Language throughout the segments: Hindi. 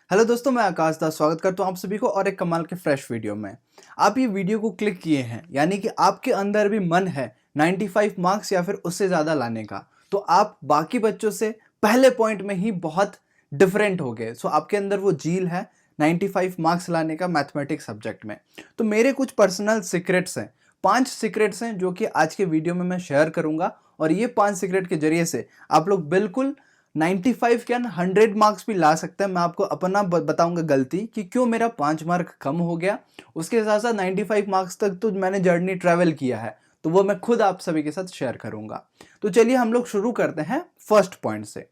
हेलो दोस्तों, मैं आकाश दास स्वागत करता हूं आप सभी को और एक कमाल के फ्रेश वीडियो में। आप ये वीडियो को क्लिक किए हैं यानी कि आपके अंदर भी मन है 95 मार्क्स या फिर उससे ज़्यादा लाने का। तो आप बाकी बच्चों से पहले पॉइंट में ही बहुत डिफरेंट हो गए। सो आपके अंदर वो जील है 95 मार्क्स लाने का मैथमेटिक्स सब्जेक्ट में। तो मेरे कुछ पर्सनल सीक्रेट्स हैं, 5 सीक्रेट्स हैं जो कि आज के वीडियो में मैं शेयर करूंगा। और ये 5 सीक्रेट के जरिए से आप लोग बिल्कुल 95 क्या ना 100 मार्क्स भी ला सकते हैं। मैं आपको अपना बताऊंगा गलती कि क्यों मेरा 5 मार्क कम हो गया। उसके साथ साथ 95 मार्क्स तक तो मैंने जर्नी ट्रैवल किया है, तो वो मैं खुद आप सभी के साथ शेयर करूंगा। तो चलिए हम लोग शुरू करते हैं फर्स्ट पॉइंट से।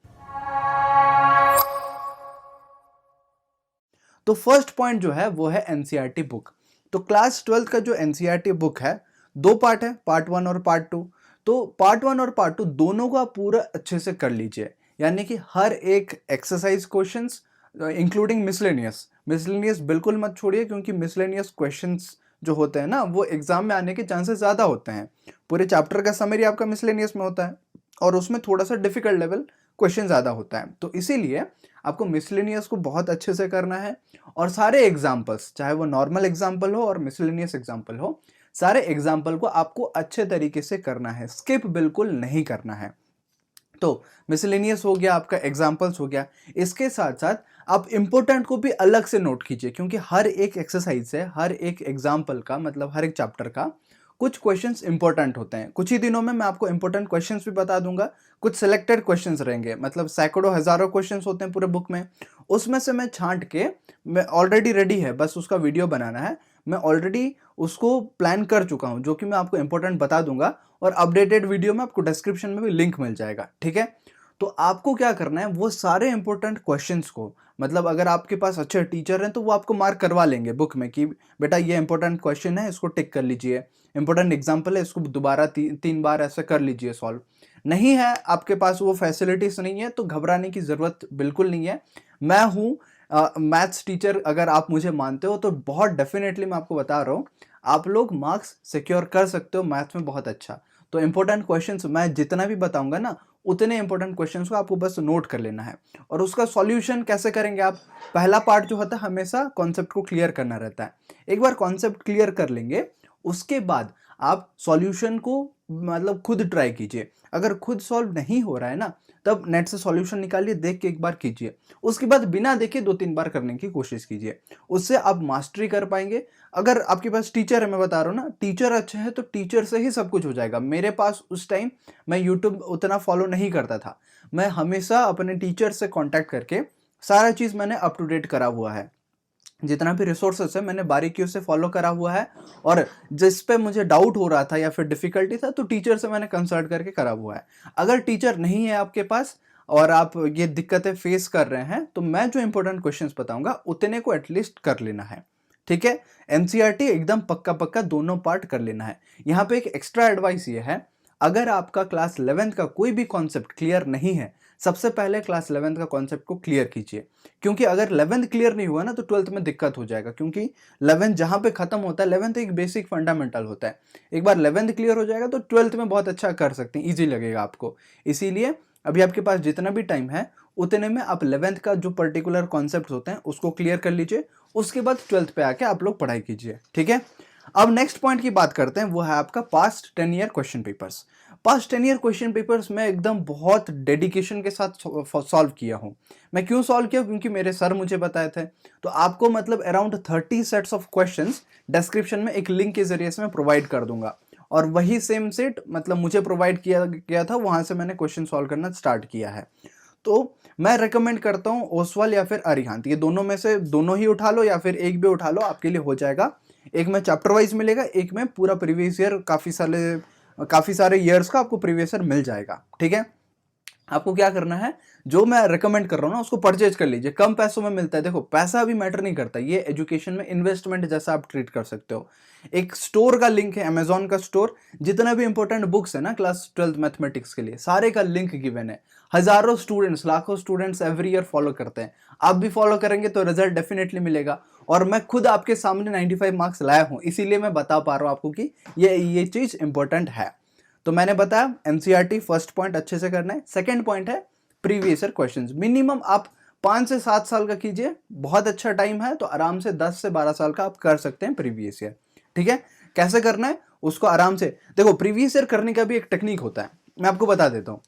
तो फर्स्ट पॉइंट जो है वो है एनसीईआरटी बुक। तो क्लास 12 का जो एनसीईआरटी बुक है, 2 पार्ट है, पार्ट 1 और पार्ट 2। तो पार्ट 1 और पार्ट 2 दोनों को आप पूरा अच्छे से कर लीजिए, यानी कि हर एक exercise questions including miscellaneous. Miscellaneous बिल्कुल मत छोड़िए, क्योंकि मिसलेनियस क्वेश्चंस जो होते हैं ना वो एग्जाम में आने के चांसेस ज़्यादा होते हैं। पूरे चैप्टर का समरी आपका मिसलेनियस में होता है और उसमें थोड़ा सा डिफिकल्ट लेवल क्वेश्चन ज़्यादा होता है। तो इसीलिए आपको मिसलेनियस को बहुत अच्छे से करना है। और सारे एग्जाम्पल्स, चाहे वो नॉर्मल एग्जाम्पल हो और मिसलेनियस एग्जाम्पल हो, सारे एग्जाम्पल को आपको अच्छे तरीके से करना है, स्किप बिल्कुल नहीं करना है। तो मिसलेनियस हो गया, आपका एग्जाम्पल्स हो गया। इसके साथ साथ आप इंपॉर्टेंट को भी अलग से नोट कीजिए, क्योंकि हर एक एक्सरसाइज से, हर एक एग्जाम्पल का मतलब हर एक चैप्टर का कुछ क्वेश्चंस इंपॉर्टेंट होते हैं। कुछ ही दिनों में मैं आपको इंपॉर्टेंट क्वेश्चंस भी बता दूंगा। कुछ सिलेक्टेड क्वेश्चंस रहेंगे, मतलब सैकड़ों हजारों क्वेश्चंस होते हैं पूरे बुक में। उसमें से मैं छांट के, मैं ऑलरेडी रेडी है, बस उसका वीडियो बनाना है। मैं ऑलरेडी उसको प्लान कर चुका हूं, जो कि मैं आपको इंपॉर्टेंट बता दूंगा। और अपडेटेड वीडियो में आपको डिस्क्रिप्शन में भी लिंक मिल जाएगा, ठीक है। तो आपको क्या करना है, वो सारे इंपॉर्टेंट क्वेश्चंस को, मतलब अगर आपके पास अच्छे टीचर हैं तो वो आपको मार्क करवा लेंगे बुक में कि बेटा ये इंपॉर्टेंट क्वेश्चन है, इसको टिक कर लीजिए। इंपॉर्टेंट एग्जाम्पल है, इसको दोबारा 3 बार ऐसे कर लीजिए सॉल्व। नहीं है आपके पास वो फैसिलिटीज नहीं है तो घबराने की जरूरत बिल्कुल नहीं है। मैं हूँ मैथ्स टीचर। अगर आप मुझे मानते हो तो बहुत डेफिनेटली मैं आपको बता रहा हूँ, आप लोग मार्क्स सिक्योर कर सकते हो मैथ्स में बहुत अच्छा। तो इंपॉर्टेंट क्वेश्चंस मैं जितना भी बताऊंगा ना, उतने इंपॉर्टेंट क्वेश्चंस को आपको बस नोट कर लेना है। और उसका सॉल्यूशन कैसे करेंगे आप, पहला पार्ट जो होता है हमेशा कॉन्सेप्ट को क्लियर करना रहता है। एक बार कॉन्सेप्ट क्लियर कर लेंगे, उसके बाद आप सॉल्यूशन को मतलब खुद ट्राई कीजिए। अगर खुद सॉल्व नहीं हो रहा है ना, तब नेट से सॉल्यूशन निकालिए, देख के एक बार कीजिए। उसके बाद बिना देखे 2-3 बार करने की कोशिश कीजिए, उससे आप मास्टरी कर पाएंगे। अगर आपके पास टीचर है, मैं बता रहा हूँ ना, टीचर अच्छे हैं तो टीचर से ही सब कुछ हो जाएगा। मेरे पास उस टाइम मैं यूट्यूब उतना फॉलो नहीं करता था। मैं हमेशा अपने टीचर से कांटेक्ट करके सारा चीज़ मैंने अप टू डेट करा हुआ है। जितना भी रिसोर्सेस है मैंने बारीकियों से फॉलो करा हुआ है। और जिस पे मुझे डाउट हो रहा था या फिर डिफिकल्टी था, तो टीचर से मैंने कंसल्ट करके करा हुआ है। अगर टीचर नहीं है आपके पास और आप ये दिक्कतें फेस कर रहे हैं, तो मैं जो इंपॉर्टेंट क्वेश्चंस बताऊंगा उतने को एटलीस्ट कर लेना है, ठीक है। एनसीईआरटी एकदम पक्का पक्का दोनों पार्ट कर लेना है। यहाँ पे एक एक्स्ट्रा एडवाइस ये है, अगर आपका क्लास 11th का कोई भी कॉन्सेप्ट क्लियर नहीं है, सबसे पहले क्लास 11th का कॉन्सेप्ट को क्लियर कीजिए। क्योंकि अगर 11th क्लियर नहीं हुआ ना, तो 12th में दिक्कत हो जाएगा। क्योंकि 11th जहां पे खत्म होता है, 11th एक बेसिक फंडामेंटल होता है। एक बार 11th क्लियर हो जाएगा तो 12th में बहुत अच्छा कर सकते हैं, ईजी लगेगा आपको। इसीलिए अभी आपके पास जितना भी टाइम है, उतने में आप 11th का जो पर्टिकुलर कॉन्सेप्ट होते हैं उसको क्लियर कर लीजिए। उसके बाद 12th पे आके आप लोग पढ़ाई कीजिए, ठीक है। अब नेक्स्ट पॉइंट की बात करते हैं, वो है आपका past 10 year question papers. Past 10 year question papers मैं एकदम बहुत डेडिकेशन के साथ सॉल्व किया हूँ। मैं क्यों सॉल्व किया, क्योंकि मेरे सर मुझे बताए थे। तो आपको मतलब around 30 sets of questions description में एक लिंक के जरिए से मैं प्रोवाइड कर दूंगा। और वही सेम सेट मतलब मुझे प्रोवाइड किया गया था, वहां से मैंने क्वेश्चन सॉल्व करना स्टार्ट किया है। तो मैं रेकमेंड करता हूँ ओसवाल या फिर अरिहंत, ये दोनों में से दोनों ही उठा लो या फिर एक भी उठा लो, आपके लिए हो जाएगा। एक में चैप्टर वाइज मिलेगा, एक में पूरा प्रीवियस ईयर काफी सारे ईयर्स का आपको प्रीवियस ईयर मिल जाएगा, ठीक है। आपको क्या करना है, जो मैं रेकमेंड कर रहा हूँ ना उसको परचेज कर लीजिए, कम पैसों में मिलता है। देखो पैसा अभी मैटर नहीं करता, ये एजुकेशन में इन्वेस्टमेंट जैसा आप ट्रीट कर सकते हो। एक स्टोर का लिंक है, अमेजोन का स्टोर। जितना भी इंपॉर्टेंट बुक्स है ना क्लास 12 मैथमेटिक्स के लिए, सारे का लिंक गिवन है। हजारों स्टूडेंट्स, लाखों स्टूडेंट्स एवरी ईयर फॉलो करते हैं। आप भी फॉलो करेंगे तो रिजल्ट डेफिनेटली मिलेगा। और मैं खुद आपके सामने 95 मार्क्स लाया हूं, इसीलिए मैं बता पा रहा हूं आपको कि ये चीज इंपॉर्टेंट है। तो मैंने बताया एनसीईआरटी फर्स्ट पॉइंट अच्छे से करना है। सेकंड पॉइंट है प्रीवियस ईयर क्वेश्चंस। मिनिमम आप 5 से 7 साल का कीजिए, बहुत अच्छा टाइम है, तो आराम से 10 से 12 साल का आप कर सकते हैं प्रीवियस ईयर। ठीक है, कैसे करना है उसको आराम से देखो। प्रीवियस ईयर करने का भी एक टेक्निक होता है, मैं आपको बता देता हूँ।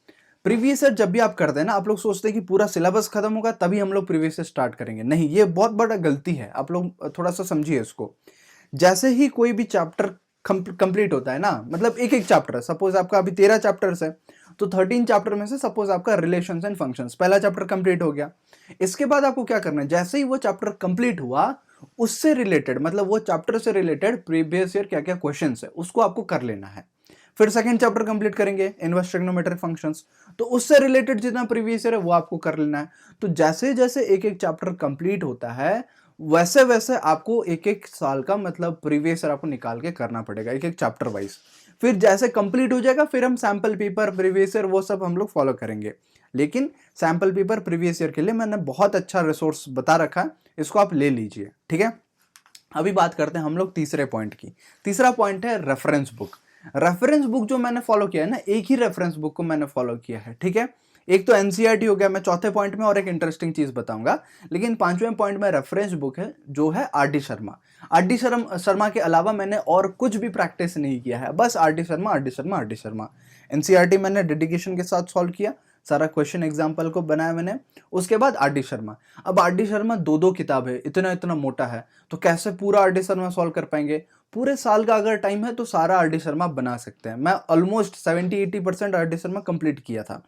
प्रीवियस ईयर जब भी आप करते हैं ना, आप लोग सोचते हैं कि पूरा सिलेबस खत्म होगा तभी हम लोग प्रीवियस ईयर स्टार्ट करेंगे। नहीं, ये बहुत बड़ा गलती है, आप लोग थोड़ा सा समझिए इसको। जैसे ही कोई भी चैप्टर कंप्लीट होता है ना, मतलब एक एक चैप्टर, सपोज आपका अभी 13 चैप्टर्स है, तो 13 चैप्टर में से सपोज आपका रिलेशंस एंड फंक्शंस पहला चैप्टर कंप्लीट हो गया। इसके बाद आपको क्या करना है, जैसे ही वो चैप्टर कंप्लीट हुआ, उससे रिलेटेड, मतलब वो चैप्टर से रिलेटेड प्रीवियस ईयर क्या क्या क्वेश्चंस है उसको आपको कर लेना है। फिर सेकंड चैप्टर कंप्लीट करेंगे, इनवर्स ट्रिग्नोमेट्रिक फंक्शंस, तो उससे रिलेटेड जितना प्रीवियस ईयर है वो आपको कर लेना है। तो जैसे जैसे एक एक चैप्टर कंप्लीट होता है, वैसे वैसे आपको एक एक साल का मतलब प्रीवियस ईयर आपको निकाल के करना पड़ेगा, एक एक चैप्टर वाइज। फिर जैसे कंप्लीट हो जाएगा, फिर हम सैंपल पेपर, प्रीवियस ईयर, वो सब हम लोग फॉलो करेंगे। लेकिन सैंपल पेपर प्रीवियस ईयर के लिए मैंने बहुत अच्छा रिसोर्स बता रखा है, इसको आप ले लीजिए। ठीक है, अभी बात करते हैं हम लोग तीसरे पॉइंट की। तीसरा पॉइंट है रेफरेंस बुक। रेफरेंस बुक जो मैंने फॉलो किया है ना, एक ही रेफरेंस बुक को मैंने फॉलो किया है। ठीक है, एक तो एनसीईआरटी हो गया, मैं चौथे पॉइंट में और एक इंटरेस्टिंग चीज बताऊंगा, लेकिन पांचवें पॉइंट में रेफरेंस बुक है जो है आर.डी. शर्मा। आर.डी. शर्मा के अलावा मैंने और कुछ भी प्रैक्टिस नहीं किया है, बस RD. Sharma, RD. Sharma, RD. Sharma. NCERT मैंने डेडिकेशन के साथ सॉल्व किया, सारा क्वेश्चन एग्जाम्पल को बनाया मैंने। उसके बाद आर.डी. शर्मा। अब आर.डी. शर्मा दो दो किताब है, इतना इतना मोटा है, तो कैसे पूरा आर.डी. शर्मा सॉल्व कर पाएंगे। पूरे साल का अगर टाइम है तो सारा आर.डी. शर्मा बना सकते हैं। मैं ऑलमोस्ट 70-80% आर.डी. शर्मा कंप्लीट किया था।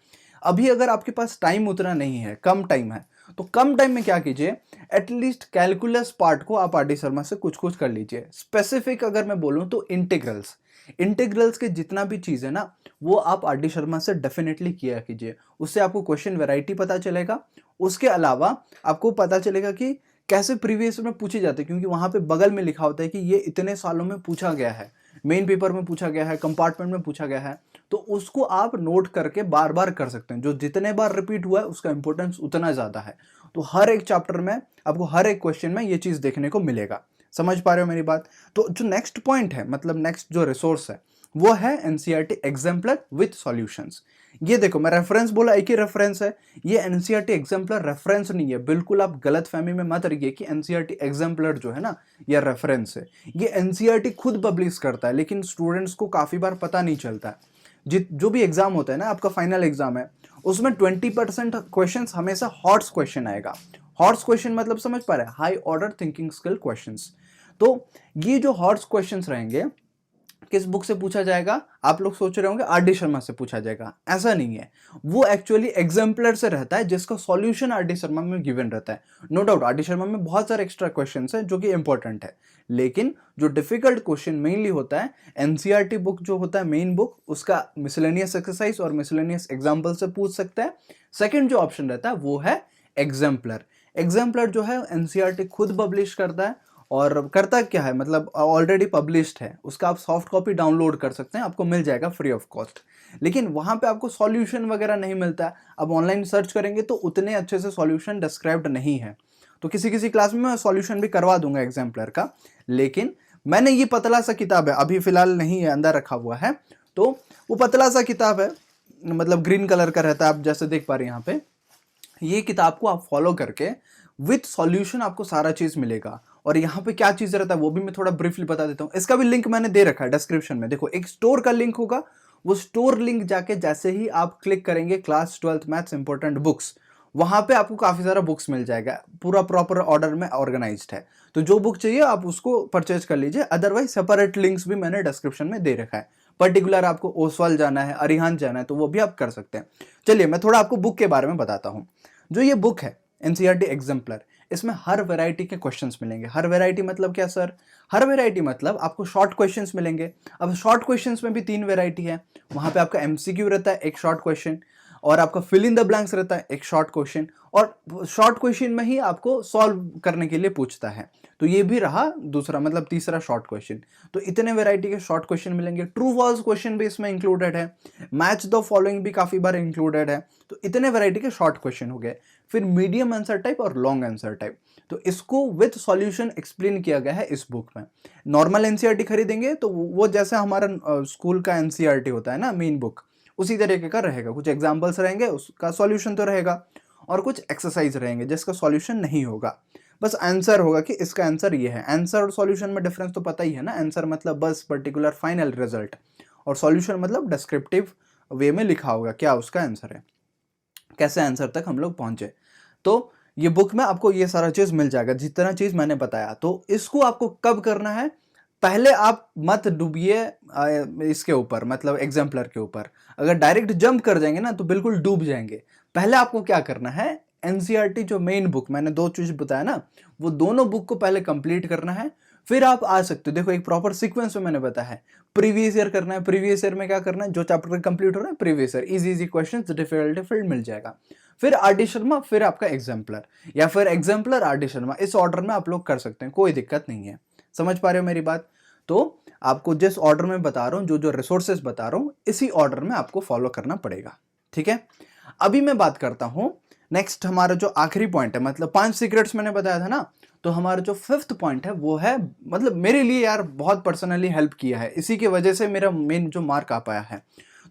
अभी अगर आपके पास टाइम उतना नहीं है, कम टाइम है, तो कम टाइम में क्या कीजिए, एटलीस्ट कैलकुलस पार्ट को आप आर.डी. शर्मा से कुछ कुछ कर लीजिए। स्पेसिफिक अगर मैं बोलूं तो इंटीग्रल्स के जितना भी चीज है ना, वो आप आर.डी. शर्मा से डेफिनेटली किया कीजिए। उससे आपको क्वेश्चन वैरायटी पता चलेगा। उसके अलावा आपको पता चलेगा कि कैसे प्रीवियस में पूछे जाते हैं, क्योंकि वहां पे बगल में लिखा होता है कि ये इतने सालों में पूछा गया है, मेन पेपर में पूछा गया है, कंपार्टमेंट में पूछा गया है। तो उसको आप नोट करके बार बार कर सकते हैं। जो जितने बार रिपीट हुआ है उसका इंपॉर्टेंस उतना ज्यादा है। तो हर एक चैप्टर में आपको हर एक क्वेश्चन में ये चीज देखने को मिलेगा। समझ पा रहे हो मेरी बात। तो जो नेक्स्ट पॉइंट है, मतलब नेक्स्ट जो रिसोर्स है, वो है एनसीईआरटी एग्जाम्पलर विथ सॉल्यूशंस। ये देखो, मैं रेफरेंस बोला, एक ही रेफरेंस है, ये एनसीईआरटी एग्जाम्पलर रेफरेंस नहीं है। बिल्कुल आप गलत फहमी में मत रहिए कि एनसीईआरटी एग्जाम्पलर जो है ना, ये रेफरेंस है। ये एनसीईआरटी खुद पब्लिश करता है, लेकिन स्टूडेंट्स को काफी बार पता नहीं चलता है। जो भी एग्जाम होता है ना, आपका फाइनल एग्जाम है, उसमें 20% क्वेश्चन हमेशा हॉट्स क्वेश्चन आएगा। हॉट्स क्वेश्चन मतलब समझ पा रहे हैं, high order thinking skill questions. तो ये जो हॉट्स क्वेश्चंस रहेंगे, किस बुक से पूछा जाएगा, आप लोग सोच रहे होंगे आर.डी. शर्मा से पूछा जाएगा। ऐसा नहीं है, वो एक्चुअली एग्जाम्पलर से रहता है, जिसका सॉल्यूशन आर.डी. शर्मा में गिवन रहता है। No doubt RD. शर्मा में बहुत सारे एक्स्ट्रा क्वेश्चंस हैं जो कि इंपॉर्टेंट है, लेकिन जो डिफिकल्ट क्वेश्चन मेनली होता है, एनसीईआरटी बुक जो होता है मेन बुक, उसका मिसलेनियस एक्सरसाइज और मिसलेनियस एग्जाम्पल से पूछ सकते हैं। सेकेंड जो ऑप्शन रहता है वो है एग्जाम्पलर। एग्जाम्पलर जो है एनसीईआरटी खुद पब्लिश करता है, और करता क्या है, मतलब ऑलरेडी पब्लिश्ड है, उसका आप सॉफ्ट कॉपी डाउनलोड कर सकते हैं, आपको मिल जाएगा फ्री ऑफ कॉस्ट। लेकिन वहां पे आपको सॉल्यूशन वगैरह नहीं मिलता है। अब ऑनलाइन सर्च करेंगे तो उतने अच्छे से सॉल्यूशन डिस्क्राइब्ड नहीं है। तो किसी किसी क्लास में मैं सॉल्यूशन भी करवा दूंगा एग्जाम्पलर का, लेकिन मैंने ये पतला सा किताब है, अभी फिलहाल नहीं है, अंदर रखा हुआ है, तो वो पतला सा किताब है, मतलब ग्रीन कलर का रहता है, आप जैसे देख पा रहे हैं यहाँ पे। ये किताब को आप फॉलो करके विथ सॉल्यूशन आपको सारा चीज मिलेगा। और यहाँ पे क्या चीज रहता है वो भी मैं थोड़ा ब्रीफली बता देता हूँ। इसका भी लिंक मैंने दे रखा है डिस्क्रिप्शन में। देखो, एक स्टोर का लिंक होगा, वो स्टोर लिंक जाके जैसे ही आप क्लिक करेंगे class 12th maths important books, वहां पे आपको काफी सारा बुक्स मिल जाएगा, पूरा प्रॉपर ऑर्डर में ऑर्गेनाइज्ड है। तो जो बुक चाहिए आप उसको परचेज कर लीजिए। अदरवाइज सेपरेट लिंक्स भी मैंने डिस्क्रिप्शन में दे रखा है। पर्टिकुलर आपको ओसवाल जाना है, अरिहंत जाना है, तो वो भी आप कर सकते हैं। चलिए मैं थोड़ा आपको बुक के बारे में बताता हूँ। जो ये बुक है एनसीईआरटी एग्जाम्पलर, इसमें हर वैरायटी के क्वेश्चंस मिलेंगे। हर वैरायटी मतलब क्या सर? हर वैरायटी मतलब आपको शॉर्ट क्वेश्चंस मिलेंगे। अब शॉर्ट क्वेश्चंस में भी 3 वैरायटी है। वहां पे आपका एमसीक्यू रहता है, एक शॉर्ट क्वेश्चन, और आपका फिल इन द ब्लैंक्स रहता है, एक शॉर्ट क्वेश्चन, और शॉर्ट क्वेश्चन में ही आपको सॉल्व करने के लिए पूछता है। तो ये भी रहा दूसरा, मतलब तीसरा शॉर्ट क्वेश्चन। तो इतने वैरायटी के शॉर्ट क्वेश्चन मिलेंगे। ट्रू फॉल्स क्वेश्चन भी इसमें इंक्लूडेड है। मैच द फॉलोइंग भी काफी बार इंक्लूडेड है। तो इतने वैरायटी के शॉर्ट क्वेश्चन हो गए। फिर मीडियम आंसर टाइप और लॉन्ग आंसर टाइप, तो इसको विथ सॉल्यूशन एक्सप्लेन किया गया है इस बुक में। नॉर्मल एनसीईआरटी खरीदेंगे तो वो जैसे हमारा स्कूल का एनसीईआरटी होता है ना मेन बुक, उसी तरीके का रहेगा। कुछ एग्जाम्पल्स रहेंगे, उसका सॉल्यूशन तो रहेगा। और कुछ एक्सरसाइज रहेंगे जिसका सॉल्यूशन नहीं होगा, बस आंसर होगा कि इसका आंसर ये है। आंसर और सॉल्यूशन में डिफरेंस तो पता ही है ना, आंसर मतलब बस पर्टिकुलर फाइनल रिजल्ट, और सॉल्यूशन मतलब डिस्क्रिप्टिव वे में लिखा होगा क्या उसका आंसर है, कैसे आंसर तक हम लोग पहुंचे। तो ये बुक में आपको ये सारा चीज मिल जाएगा, जितना चीज मैंने बताया। तो इसको आपको कब करना है, पहले आप मत डूबिए इसके ऊपर, मतलब एग्जाम्पलर के ऊपर। अगर डायरेक्ट जंप कर जाएंगे ना तो बिल्कुल डूब जाएंगे। पहले आपको क्या करना है, एनसीईआरटी जो मेन बुक मैंने 2 चीज बताया ना, वो दोनों बुक को पहले कंप्लीट करना है, फिर आप आ सकते हो। देखो एक प्रॉपर सीक्वेंस में मैंने बताया है। प्रीवियस ईयर करना है, प्रीवियस ईयर में क्या करना है, जो चैप्टर कंप्लीट हो रहा है previous year, easy easy questions, difficult मिल जाएगा। फिर आर डी शर्मा, फिर आपका एग्जाम्पलर, या फिर एग्जाम्पलर आर डी शर्मा, इस ऑर्डर में आप लोग कर सकते हैं, कोई दिक्कत नहीं है। समझ पा रहे हो मेरी बात? तो आपको जिस ऑर्डर में बता रहा हूं, जो जो रिसोर्सेज बता रहा हूं, इसी ऑर्डर में आपको फॉलो करना पड़ेगा, ठीक है। अभी मैं बात करता हूं नेक्स्ट, हमारा जो आखिरी पॉइंट है, मतलब 5 सीक्रेट्स मैंने बताया था ना, तो हमारा जो 5th पॉइंट है वो है, मतलब मेरे लिए यार बहुत पर्सनली हेल्प किया है, इसी की वजह से मेरा मेन जो मार्क आ पाया है,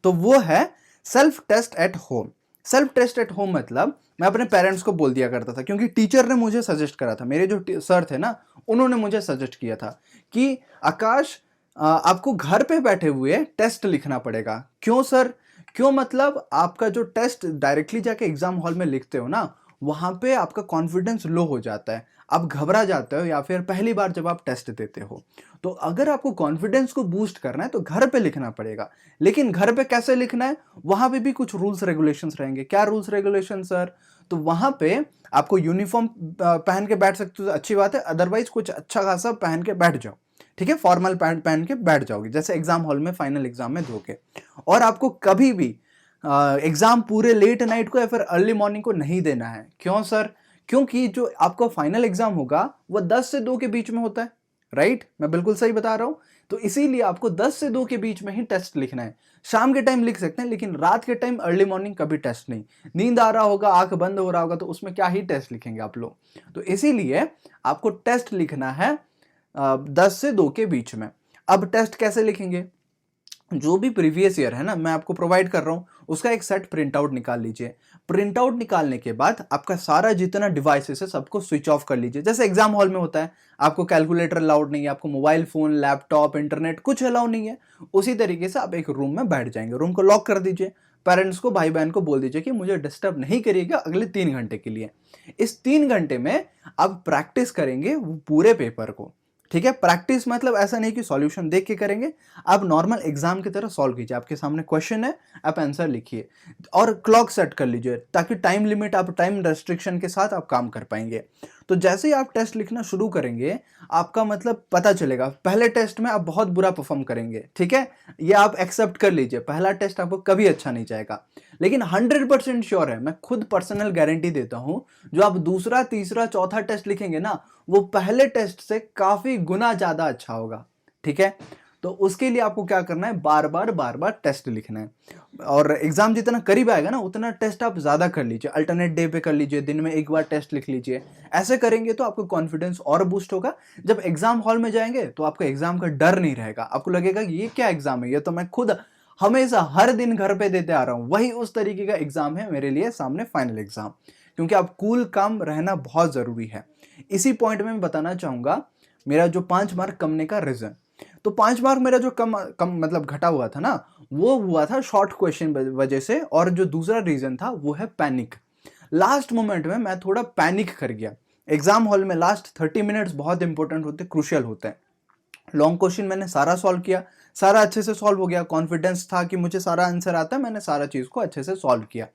तो वो है self test at home. Self test at home मतलब मैं अपने पेरेंट्स को बोल दिया करता था, क्योंकि टीचर ने मुझे सजेस्ट करा था, मेरे जो सर थे ना, उन्होंने मुझे सजेस्ट किया था कि आकाश आपको घर पे बैठे हुए टेस्ट लिखना पड़ेगा। क्यों सर? क्यों मतलब आपका जो टेस्ट डायरेक्टली जाके एग्जाम हॉल में लिखते हो ना, वहां पे आपका कॉन्फिडेंस लो हो जाता है, आप घबरा जाते हो, या फिर पहली बार जब आप टेस्ट देते हो। तो अगर आपको कॉन्फिडेंस को बूस्ट करना है तो घर पे लिखना पड़ेगा। लेकिन घर पे कैसे लिखना है, वहां पे भी कुछ रूल्स रेगुलेशंस रहेंगे। क्या रूल्स रेगुलेशन सर? तो वहां पे आपको यूनिफॉर्म पहन के बैठ सकते हो तो अच्छी बात है, अदरवाइज कुछ अच्छा खासा पहन के बैठ जाओ, ठीक है, फॉर्मल पैंट पहन के बैठ जाओगे, जैसे एग्जाम हॉल में फाइनल एग्जाम में दोगे। और आपको कभी भी एग्जाम पूरे लेट नाइट को या फिर अर्ली मॉर्निंग को नहीं देना है। क्यों सर? क्योंकि जो आपका फाइनल एग्जाम होगा वो 10 से 2 के बीच में होता है, राइट? मैं बिल्कुल सही बता रहा हूं। तो इसीलिए आपको 10 से 2 के बीच में ही टेस्ट लिखना है। शाम के टाइम लिख सकते हैं, लेकिन रात के टाइम अर्ली मॉर्निंग कभी टेस्ट नहीं। नींद आ रहा होगा, आंख बंद हो रहा होगा, तो उसमें क्या ही टेस्ट लिखेंगे आप लोग। तो इसीलिए आपको टेस्ट लिखना है 10 से 2 के बीच में। अब टेस्ट कैसे लिखेंगे? जो भी प्रीवियस ईयर है ना, मैं आपको प्रोवाइड कर रहा हूं, उसका एक सेट प्रिंट आउट निकाल लीजिए। प्रिंट आउट निकालने के बाद आपका सारा जितना डिवाइसेस है सबको स्विच ऑफ कर लीजिए, जैसे एग्जाम हॉल में होता है। आपको कैलकुलेटर अलाउड नहीं है, आपको मोबाइल फोन, लैपटॉप, इंटरनेट कुछ अलाउ नहीं है। उसी तरीके से आप एक रूम में बैठ जाएंगे, रूम को लॉक कर दीजिए। पेरेंट्स को, भाई बहन को बोल दीजिए कि मुझे डिस्टर्ब नहीं करिएगा अगले 3 घंटे के लिए। इस 3 घंटे में आप प्रैक्टिस करेंगे वो पूरे पेपर को, ठीक है। प्रैक्टिस मतलब ऐसा नहीं कि सॉल्यूशन देख के करेंगे, आप नॉर्मल एग्जाम की तरह सॉल्व कीजिए। आपके सामने क्वेश्चन है, आप आंसर लिखिए, और क्लॉक सेट कर लीजिए ताकि टाइम लिमिट, आप टाइम रेस्ट्रिक्शन के साथ आप काम कर पाएंगे। तो जैसे ही आप टेस्ट लिखना शुरू करेंगे, आपका मतलब पता चलेगा। पहले टेस्ट में आप बहुत बुरा परफॉर्म करेंगे, ठीक है, ये आप एक्सेप्ट कर लीजिए। पहला टेस्ट आपको कभी अच्छा नहीं जाएगा, लेकिन 100% श्योर है, मैं खुद पर्सनल गारंटी देता हूं, जो आप दूसरा, तीसरा, चौथा टेस्ट लिखेंगे ना, वो पहले टेस्ट से काफी गुना ज्यादा अच्छा होगा, ठीक है। तो उसके लिए आपको क्या करना है, बार बार टेस्ट लिखना है। और एग्जाम जितना करीब आएगा ना, उतना टेस्ट आप ज्यादा कर लीजिए, अल्टरनेट डे पे कर लीजिए, दिन में एक बार टेस्ट लिख लीजिए। ऐसे करेंगे तो आपको कॉन्फिडेंस और बूस्ट होगा। जब एग्जाम हॉल में जाएंगे तो आपको एग्जाम का डर नहीं रहेगा, आपको लगेगा कि ये क्या एग्जाम है, ये तो मैं खुद हमेशा हर दिन घर पे देते आ रहा हूं, वही उस तरीके का एग्जाम है मेरे लिए सामने फाइनल एग्जाम। क्योंकि आप कूल काम रहना बहुत जरूरी है। इसी पॉइंट में मैं बताना चाहूंगा मेरा जो 5 मार्क कमने का रीजन। तो 5 मार्क मेरा जो कम मतलब घटा हुआ था ना, वो हुआ था शॉर्ट क्वेश्चन वजह से, और जो दूसरा रीजन था वो है पैनिक। लास्ट मोमेंट में मैं थोड़ा पैनिक कर गया। एग्जाम हॉल में लास्ट 30 मिनट्स बहुत इंपॉर्टेंट होते, क्रूशियल होते हैं। लॉन्ग क्वेश्चन मैंने सारा सॉल्व किया, सारा अच्छे से सॉल्व हो गया, कॉन्फिडेंस था कि मुझे सारा आंसर आता है, मैंने सारा चीज को अच्छे से सॉल्व किया।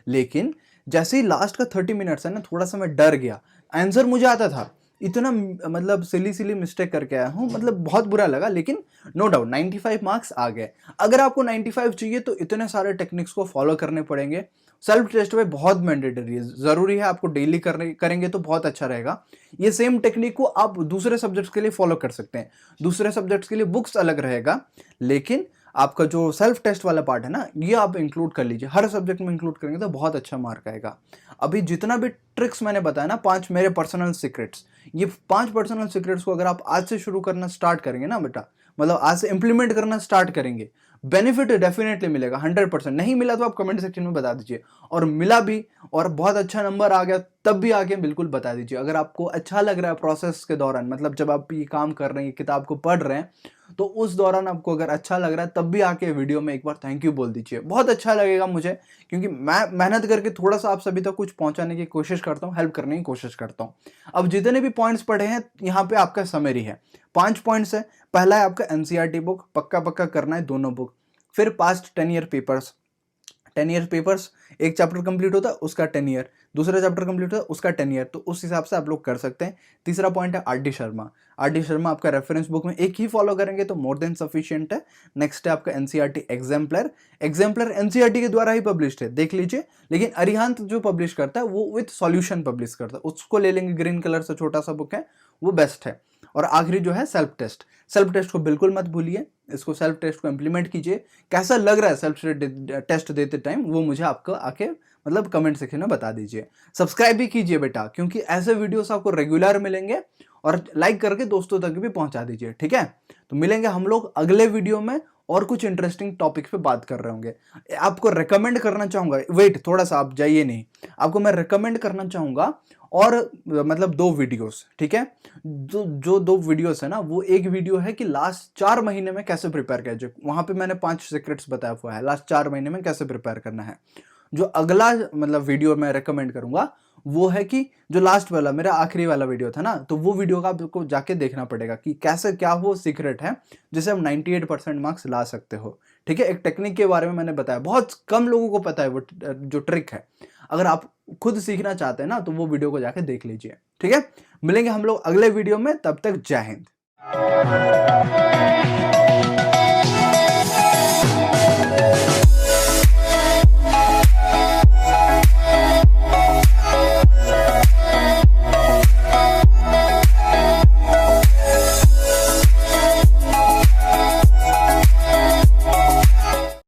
लेकिन जैसे ही लास्ट का 30 मिनट्स है ना, थोड़ा सा मैं डर गया। आंसर मुझे आता था, इतना मतलब सिली मिस्टेक करके आया हूँ, मतलब बहुत बुरा लगा। लेकिन नो डाउट 95 मार्क्स आ गए। अगर आपको 95 चाहिए तो इतने सारे टेक्निक्स को फॉलो करने पड़ेंगे। सेल्फ टेस्ट में बहुत मैंडेटरी है, जरूरी है, आपको डेली करेंगे तो बहुत अच्छा रहेगा। ये सेम टेक्निक को आप दूसरे सब्जेक्ट्स के लिए फॉलो कर सकते हैं। दूसरे सब्जेक्ट्स के लिए बुक्स अलग रहेगा, लेकिन आपका जो सेल्फ टेस्ट वाला पार्ट है ना, ये आप इंक्लूड कर लीजिए। हर सब्जेक्ट में इंक्लूड करेंगे तो बहुत अच्छा मार्क आएगा। अभी जितना भी ट्रिक्स मैंने बताया ना, 5 मेरे पर्सनल सीक्रेट्स, ये 5 पर्सनल सीक्रेट्स को अगर आप आज से शुरू करना स्टार्ट करेंगे ना बेटा, मतलब आज से इंप्लीमेंट करना स्टार्ट करेंगे, बेनिफिट डेफिनेटली मिलेगा 100%। नहीं मिला तो आप कमेंट सेक्शन में बता दीजिए, और मिला भी और बहुत अच्छा नंबर आ गया तब भी आके बिल्कुल बता दीजिए। अगर आपको अच्छा लग रहा है प्रोसेस के दौरान, मतलब जब आप ये काम कर रहे हैं, किताब को पढ़ रहे हैं, तो उस दौरान आपको अगर अच्छा लग रहा है तब भी आके वीडियो में एक बार थैंक यू बोल दीजिए, बहुत अच्छा लगेगा मुझे, क्योंकि मैं मेहनत करके थोड़ा सा आप सभी तक कुछ पहुंचाने की कोशिश करता हूँ, हेल्प करने की कोशिश करता हूँ। अब जितने भी पॉइंट्स पढ़े हैं यहाँ पे आपका समरी है, 5 पॉइंट्स है। पहला है आपका एनसीईआरटी बुक, पक्का पक्का करना है दोनों बुक। फिर past 10 year papers, 10 year papers, एक चैप्टर कंप्लीट होता है उसका 10 ईयर, दूसरा चैप्टर कंप्लीट होता है उसका 10 ईयर, तो उस हिसाब से आप लोग कर सकते हैं। तीसरा पॉइंट है R D Sharma, R D Sharma आपका रेफरेंस बुक में एक ही फॉलो करेंगे तो मोर देन सफिशिएंट है। नेक्स्ट है आपका एनसीईआरटी एग्जाम्पलर, एग्जाम्पलर एनसीईआरटी के द्वारा ही पब्लिश्ड है, देख लीजिए, लेकिन अरिहंत जो पब्लिश करता है वो विथ सॉल्यूशन पब्लिश करता है, उसको ले लेंगे, ग्रीन कलर से छोटा सा बुक है, वो बेस्ट है। और आखिरी जो है सेल्फ टेस्ट, सेल्फ टेस्ट को बिल्कुल मत भूलिए, इसको सेल्फ टेस्ट को इंप्लीमेंट कीजिए। कैसा लग रहा है सेल्फ टेस्ट देते टाइम, वो मुझे आपको आके मतलब कमेंट सेक्शन में बता दीजिए। सब्सक्राइब भी कीजिए बेटा, क्योंकि ऐसे वीडियोस आपको रेगुलर मिलेंगे, और लाइक करके दोस्तों तक भी पहुंचा दीजिए, ठीक है। तो मिलेंगे हम लोग अगले वीडियो में, और कुछ इंटरेस्टिंग टॉपिक पे बात कर रहे होंगे। आपको रेकमेंड करना चाहूंगा, वेट थोड़ा सा आप जाइए नहीं, आपको मैं रेकमेंड करना चाहूंगा और मतलब 2 वीडियोस, ठीक है। जो 2 वीडियोस है ना, वो एक वीडियो है कि लास्ट 4 महीने में कैसे प्रिपेयर किया जाए, वहां पे मैंने 5 सीक्रेट्स बताया हुआ है लास्ट 4 महीने में कैसे प्रिपेयर करना है। जो अगला मतलब वीडियो मैं रेकमेंड करूंगा वो है कि जो लास्ट वाला मेरा आखिरी वाला वीडियो था ना, तो वो वीडियो का आपको जाके देखना पड़ेगा कि कैसे क्या वो सीक्रेट है जिसे हम 98% मार्क्स ला सकते हो, ठीक है। एक टेक्निक के बारे में मैंने बताया, बहुत कम लोगों को पता है वो जो ट्रिक है। अगर आप खुद सीखना चाहते हैं ना, तो वो वीडियो को जाके देख लीजिए, ठीक है। मिलेंगे हम लोग अगले वीडियो में, तब तक जय हिंद।